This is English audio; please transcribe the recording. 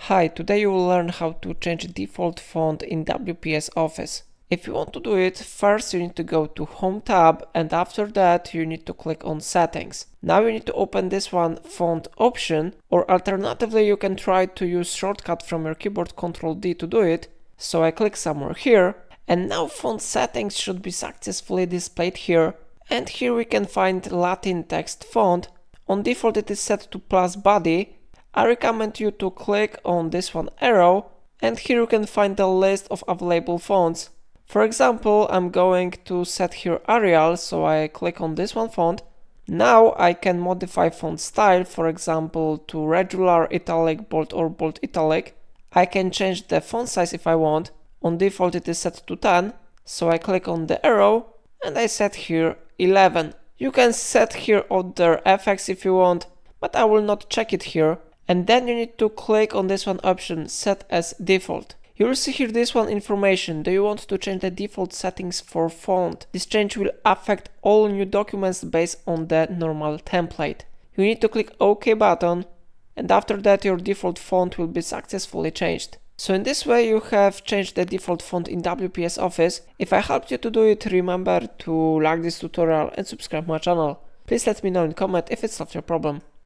Hi, today you will learn how to change default font in WPS Office. If you want to do it, first you need to go to Home tab, and after that you need to click on Settings. Now you need to open this one, Font option, or alternatively you can try to use shortcut from your keyboard Ctrl+D to do it. So I click somewhere here, and now font settings should be successfully displayed here. And here we can find Latin text font. On default it is set to plus body. I recommend you to click on this one arrow, and here you can find the list of available fonts. For example, I'm going to set here Arial, so I click on this one font. Now I can modify font style, for example, to regular, italic, bold or bold italic. I can change the font size if I want. On default it is set to 10, so I click on the arrow and I set here 11. You can set here other effects if you want, but I will not check it here. And then you need to click on this one option, set as default. You will see here this one information. Do you want to change the default settings for font? This change will affect all new documents based on the normal template. You need to click OK button, and after that your default font will be successfully changed. So in this way you have changed the default font in WPS Office. If I helped you to do it, remember to like this tutorial and subscribe my channel. Please let me know in comment if it solved your problem.